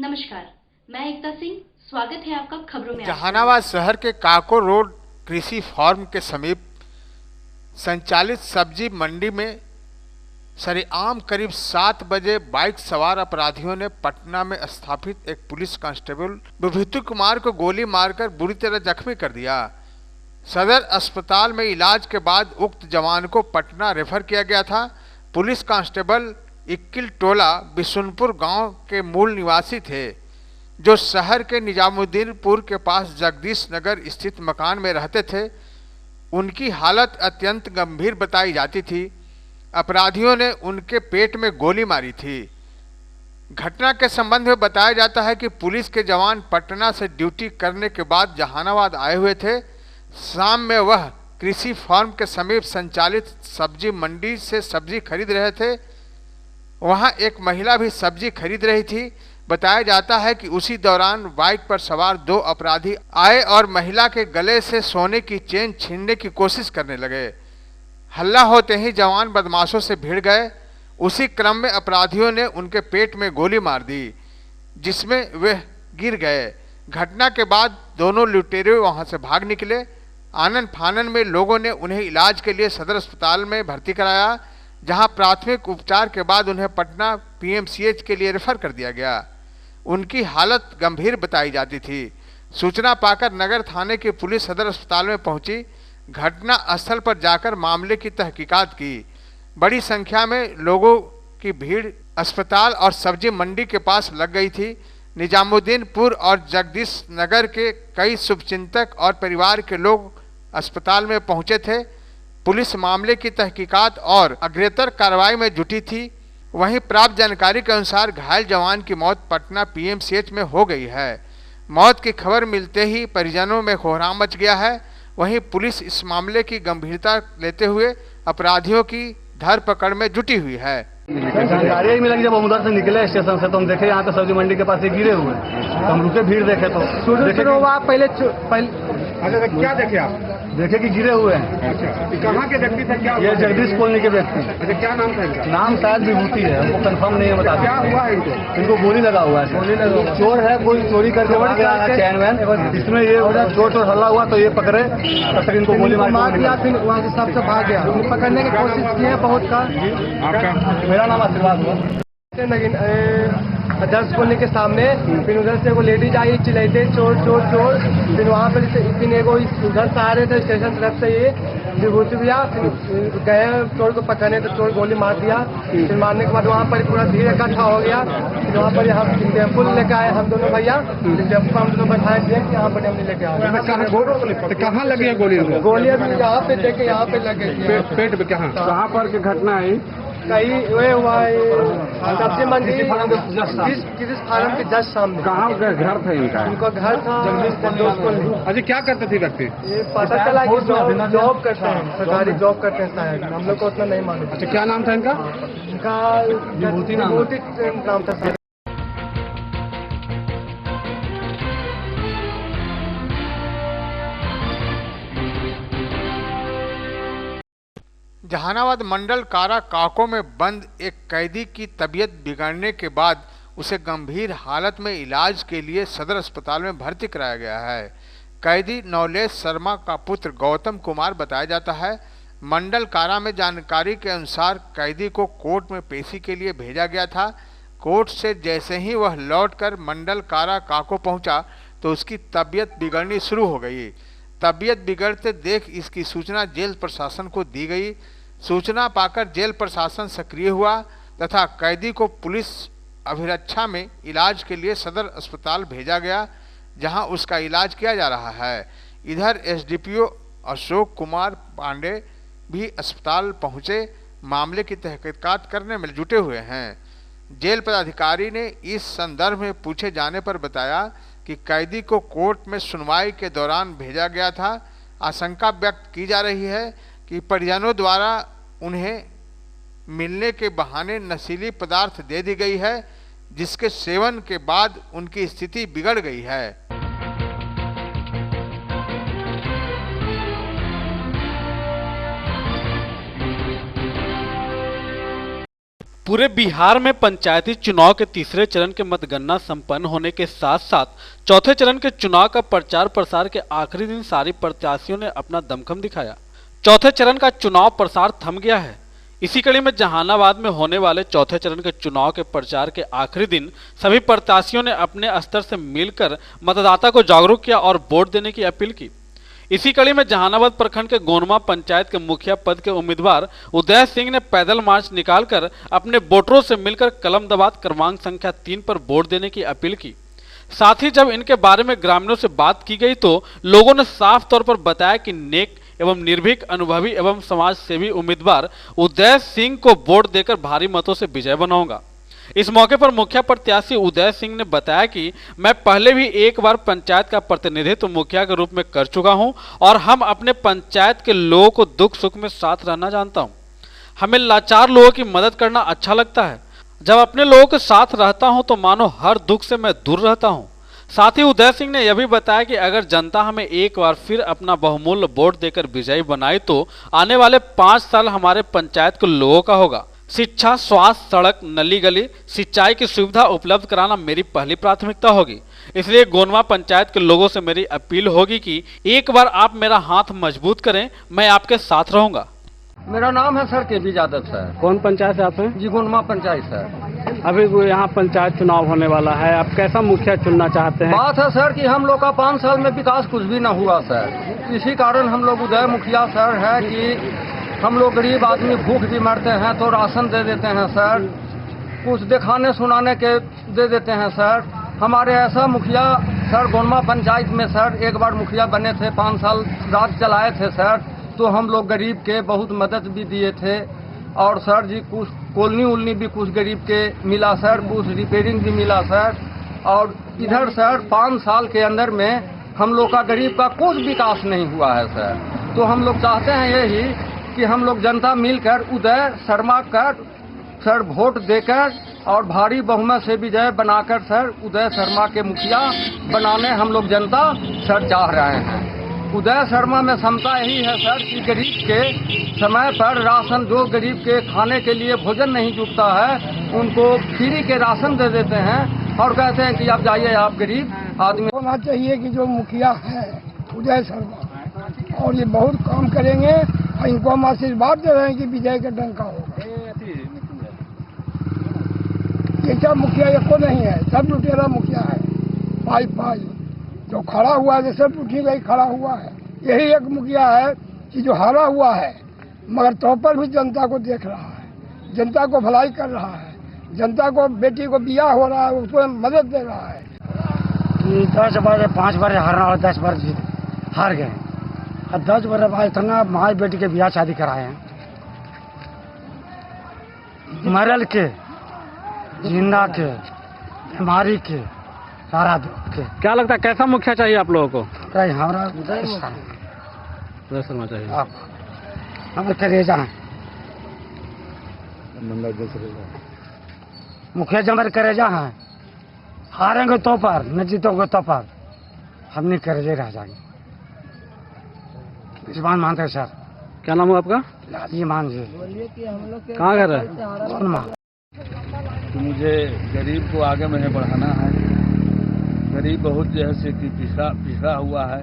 नमस्कार, मैं एकता सिंह। स्वागत है आपका खबरों में। जहानाबाद शहर के काको रोड कृषि फार्म के समीप संचालित सब्जी मंडी में सरेआम करीब 7 बजे बाइक सवार अपराधियों ने पटना में स्थापित एक पुलिस कांस्टेबल विभूति कुमार को गोली मारकर बुरी तरह जख्मी कर दिया। सदर अस्पताल में इलाज के बाद उक्त जवान को पटना रेफर किया गया था। पुलिस कांस्टेबल इक्किल टोला बिशुनपुर गांव के मूल निवासी थे, जो शहर के निजामुद्दीनपुर के पास जगदीश नगर स्थित मकान में रहते थे। उनकी हालत अत्यंत गंभीर बताई जाती थी। अपराधियों ने उनके पेट में गोली मारी थी। घटना के संबंध में बताया जाता है कि पुलिस के जवान पटना से ड्यूटी करने के बाद जहानाबाद आए हुए थे। शाम में वह कृषि फार्म के समीप संचालित सब्जी मंडी से सब्जी खरीद रहे थे। वहां एक महिला भी सब्जी खरीद रही थी। बताया जाता है कि उसी दौरान बाइक पर सवार 2 अपराधी आए और महिला के गले से सोने की चेन छीनने की कोशिश करने लगे। हल्ला होते ही जवान बदमाशों से भिड़ गए। उसी क्रम में अपराधियों ने उनके पेट में गोली मार दी, जिसमें वे गिर गए। घटना के बाद दोनों लुटेरे वहां से भाग निकले। आनन फानन में लोगों ने उन्हें इलाज के लिए सदर अस्पताल में भर्ती कराया, जहां प्राथमिक उपचार के बाद उन्हें पटना पीएमसीएच के लिए रेफर कर दिया गया। उनकी हालत गंभीर बताई जाती थी। सूचना पाकर नगर थाने की पुलिस सदर अस्पताल में पहुंची। घटना स्थल पर जाकर मामले की तहकीकात की। बड़ी संख्या में लोगों की भीड़ अस्पताल और सब्जी मंडी के पास लग गई थी। निजामुद्दीनपुर और जगदीश नगर के कई शुभचिंतक और परिवार के लोग अस्पताल में पहुंचे थे। पुलिस मामले की तहकीकात और अग्रेतर कार्रवाई में जुटी थी। वहीं प्राप्त जानकारी के अनुसार घायल जवान की मौत पटना पीएमसीएच में हो गई है। मौत की खबर मिलते ही परिजनों में कोहराम मच गया है। वहीं पुलिस इस मामले की गंभीरता लेते हुए अपराधियों की धरपकड़ में जुटी हुई है। जानकारी ही मिलेगी जब हम उधर से निकले स्टेशन से, तो हम देखे यहाँ पे सब्जी मंडी के पास ये गिरे हुए हैं। तो हम रुके, भीड़ देखे तो अच्छा, क्या देखे आप? देखे कि गिरे हुए हैं। अच्छा, कहाँ के व्यक्ति थे? क्या ये जगदीश कॉलोनी के व्यक्ति। अच्छा, क्या नाम था इनका? नाम शायद विभूति है, हमको कंफर्म नहीं है। बता क्या हुआ है इनको? इनको गोली लगा हुआ है। गोली लगा, चोर है, कोई चोरी करके भाग रहा है चैन वैन। इसमें ये चोर हल्ला हुआ तो ये पकड़े, तब तक इनको गोली मार दिया। फिर वहाँ से सबसे भाग गया। पकड़ने की कोशिश की है बहुत का। आपका? मेरा नाम आशीर्वाद हुआ। दर्श कॉलोनी के सामने फिर उधर से वो लेडीज आई, चिल्लाते चोर चोर चोर। फिर वहाँ पर फिर एगो उधर से आ रहे थे स्टेशन तरफ से, ये विभूति भैया फिर गए चोर को पकड़ने, तो चोर गोली मार दिया। फिर मारने के बाद वहाँ पर पूरा भीड़ इकट्ठा हो गया। फिर वहाँ पर हम टेम्पो लेके आए, हम दोनों भैया टेम्पो हम दोनों बैठाए थे कि यहाँ पर हम लेके आए। कहाँ लगी है गोली? गोलियाँ भी यहाँ पे देखे, यहाँ पे लगे पेट पे। कहाँ पर की घटना है? कहीं वे हुआ सब्जी मंडी किस फार्म के जस्ट सामने। कहाँ घर था इनका? उनका घर था जगदीश। अच्छा, क्या करते थे व्यक्ति? ये पता चला कि जॉब करते हैं, सरकारी जॉब करते हैं शायद। हम लोग को उतना नहीं मालूम। अच्छा, क्या नाम था इनका? इनका विभूति नाम था। जहानाबाद मंडल कारा काको में बंद एक कैदी की तबीयत बिगड़ने के बाद उसे गंभीर हालत में इलाज के लिए सदर अस्पताल में भर्ती कराया गया है। कैदी नवलेश शर्मा का पुत्र गौतम कुमार बताया जाता है। मंडल कारा में जानकारी के अनुसार कैदी को कोर्ट में पेशी के लिए भेजा गया था। कोर्ट से जैसे ही वह लौटकर मंडल कारा काको पहुंचा तो उसकी तबीयत बिगड़नी शुरू हो गई। तबीयत बिगड़ते देख इसकी सूचना जेल प्रशासन को दी गई। सूचना पाकर जेल प्रशासन सक्रिय हुआ तथा कैदी को पुलिस अभिरक्षा में इलाज के लिए सदर अस्पताल भेजा गया, जहां उसका इलाज किया जा रहा है। इधर एसडीपीओ अशोक कुमार पांडे भी अस्पताल पहुंचे मामले की तहकीकात करने में जुटे हुए हैं। जेल पदाधिकारी ने इस संदर्भ में पूछे जाने पर बताया कि कैदी को कोर्ट में सुनवाई के दौरान भेजा गया था। आशंका व्यक्त की जा रही है कि परिजनों द्वारा उन्हें मिलने के बहाने नशीली पदार्थ दे दी गई है, जिसके सेवन के बाद उनकी स्थिति बिगड़ गई है। पूरे बिहार में पंचायती चुनाव के तीसरे चरण के मतगणना संपन्न होने के साथ साथ चौथे चरण के चुनाव का प्रचार प्रसार के आखिरी दिन सारी प्रत्याशियों ने अपना दमखम दिखाया। चौथे चरण का चुनाव प्रसार थम गया है। इसी कड़ी में जहानाबाद में होने वाले चौथे चरण के चुनाव के प्रचार के आखिरी दिन सभी प्रत्याशियों ने अपने स्तर से मिलकर मतदाता को जागरूक किया और वोट देने की अपील की। इसी कड़ी में जहानाबाद प्रखंड के गोनमा पंचायत के मुखिया पद के उम्मीदवार उदय सिंह ने पैदल मार्च निकालकर अपने वोटरों से मिलकर कलम दबात क्रमांक संख्या 3 पर वोट देने की अपील की। साथ ही जब इनके बारे में ग्रामीणों से बात की गई तो लोगों ने साफ तौर पर बताया कि नेक एवं निर्भीक अनुभवी एवं समाज सेवी उम्मीदवार उदय सिंह को वोट देकर भारी मतों से विजय बनाऊंगा। इस मौके पर मुखिया प्रत्याशी उदय सिंह ने बताया कि मैं पहले भी एक बार पंचायत का प्रतिनिधित्व मुखिया के रूप में कर चुका हूं और हम अपने पंचायत के लोगों को दुख सुख में साथ रहना जानता हूं। हमें लाचार लोगों की मदद करना अच्छा लगता है। जब अपने लोगों के साथ रहता हूं तो मानो हर दुख से मैं दूर रहता हूं। साथ ही उदय सिंह ने यह भी बताया कि अगर जनता हमें एक बार फिर अपना बहुमूल्य वोट देकर विजयी बनाई तो आने वाले 5 साल हमारे पंचायत के लोगों का होगा। शिक्षा, स्वास्थ्य, सड़क, नली गली, सिंचाई की सुविधा उपलब्ध कराना मेरी पहली प्राथमिकता होगी। इसलिए गोनमा पंचायत के लोगों से मेरी अपील होगी कि एक बार आप मेरा हाथ मजबूत करें, मैं आपके साथ रहूंगा। मेरा नाम है सर के बी यादव सर। कौन पंचायत से आप हैं? जी गोनमा पंचायत सर। अभी यहाँ पंचायत चुनाव होने वाला है, आप कैसा मुखिया चुनना चाहते हैं? बात है सर कि हम लोग का 5 साल में विकास कुछ भी न हुआ सर। इसी कारण हम लोग उदय मुखिया सर है कि हम लोग गरीब आदमी भूख भी मरते हैं तो राशन दे देते हैं सर, कुछ दिखाने सुनाने के दे देते हैं सर। हमारे ऐसा मुखिया सर गोनमा पंचायत में सर एक बार मुखिया बने थे, 5 साल राज चलाए थे सर, तो हम लोग गरीब के बहुत मदद भी दिए थे। और सर जी कुछ कॉलोनी उलनी भी कुछ गरीब के मिला सर, कुछ रिपेयरिंग भी मिला सर। और इधर सर 5 साल के अंदर में हम लोग का गरीब का कुछ विकास नहीं हुआ है सर। तो हम लोग चाहते हैं यही कि हम लोग जनता मिलकर उदय शर्मा का सर वोट देकर और भारी बहुमत से विजय बनाकर सर उदय शर्मा के मुखिया बनाने हम लोग जनता सर चाह रहे हैं। उदय शर्मा में क्षमता यही है सर कि गरीब के समय पर राशन, जो गरीब के खाने के लिए भोजन नहीं जुटता है उनको फ्री के राशन दे देते हैं और कहते हैं कि आप जाइए, आप गरीब आदमी। होना चाहिए कि जो मुखिया है उदय शर्मा और ये बहुत काम करेंगे और इनको हम आशीर्वाद दे रहे हैं कि विजय का डंका होगा। ये सब मुखिया एको नहीं है, सब लुटेरा मुखिया है। पाई जो खड़ा हुआ है सब उठी गई खड़ा हुआ है। यही एक मुखिया है कि जो हारा हुआ है मगर तो पर भी जनता को देख रहा है, जनता को भलाई कर रहा है, जनता को बेटी को बियाह हो रहा है उसको मदद दे रहा है। 10 बार 5 बार हारना और 10 बार हार गए और 10 बार बाद इतना माई बेटी के ब्याह शादी कराए हैं, मरल के, जिंदा के, बीमारी के, सारा दुख के। क्या लगता है कैसा मुखिया चाहिए आप लोगों को? हमारा उदय शर्मा चाहिए। हम करेजा हैं मुखिया जमर करेजा हैं, हारेंगे तो पर न जीतोगे तो पर, हम नहीं करेजे रह जाएंगे। इस बात मानते हैं सर। क्या नाम है आपका? लाली मान जी। कहाँ घर है? तो मुझे गरीब को आगे में बढ़ाना है। गरीब बहुत जैसे कि पिछड़ा हुआ है,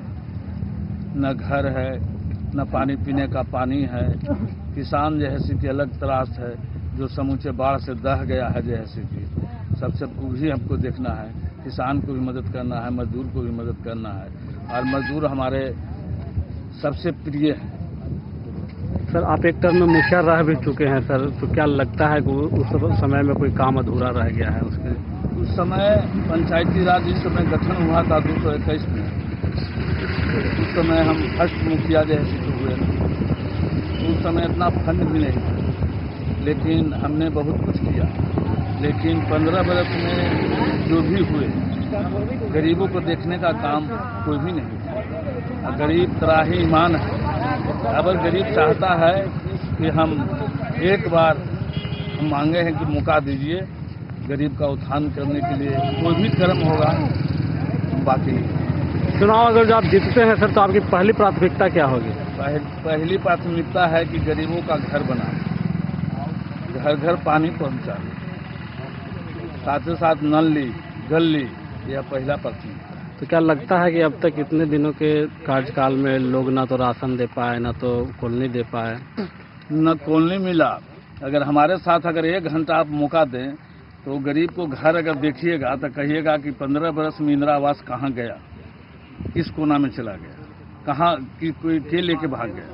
न घर है, न पानी पीने का पानी है। किसान जैसे कि अलग त्रास है, जो समूचे बाढ़ से दह गया है। जैसे कि सबसे भी हमको देखना है, किसान को भी मदद करना है, मजदूर को भी मदद करना है। और मजदूर हमारे सबसे प्रिय है। सर आप एक टर्म में मुखिया रह भी चुके हैं सर, तो क्या लगता है कि उस समय में कोई काम अधूरा रह गया है उसके? उस समय पंचायती राज जिस समय गठन हुआ था 221 में, उस समय हम फर्स्ट मुखिया जैसे हुए। उस समय इतना फंड भी नहीं था, लेकिन हमने बहुत कुछ किया। लेकिन 15 बरस में जो भी हुए, गरीबों को देखने का काम कोई भी नहीं था। गरीब त्राही ईमान है। अगर गरीब चाहता है कि हम एक बार हम मांगे हैं कि मौका दीजिए गरीब का उत्थान करने के लिए, कोई भी कर्म होगा बाकी नहीं। चुनाव अगर आप जीतते हैं सर तो आपकी पहली प्राथमिकता क्या होगी? पहली प्राथमिकता है कि गरीबों का घर बनाए। घर घर पानी पहुंचा, साथ ही साथ नली गली, यह पहला प्राथमिकता। तो क्या लगता है कि अब तक इतने दिनों के कार्यकाल में लोग ना तो राशन दे पाए, ना तो कॉलोनी दे पाए? न कॉलोनी मिला। अगर हमारे साथ अगर 1 घंटा आप मौका दें तो गरीब को घर अगर देखिएगा तो कहिएगा कि 15 बरस में इंदिरा आवास कहाँ गया, किस कोना में चला गया, कहाँ की कोई के लेके भाग गया,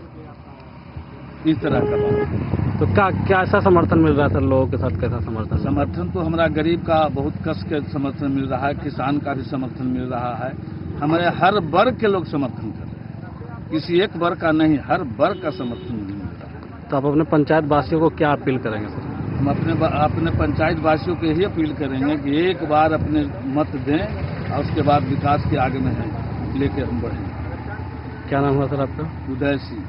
इस तरह का बात। तो क्या ऐसा समर्थन मिल रहा है सर? लोगों के साथ कैसा समर्थन? समर्थन तो हमारा गरीब का बहुत कस के समर्थन मिल रहा है, किसान का भी समर्थन मिल रहा है, हमारे हर वर्ग के लोग समर्थन कर रहे हैं, किसी एक वर्ग का नहीं, हर वर्ग का समर्थन मिल रहा है। तो आप अपने पंचायत वासियों को क्या अपील करेंगे सर? हम अपने पंचायत वासियों को यही अपील करेंगे कि एक बार अपने मत दें और उसके बाद विकास के आगे में लेके हम बढ़ें। क्या नाम हुआ सर आपका? उदय सिंह।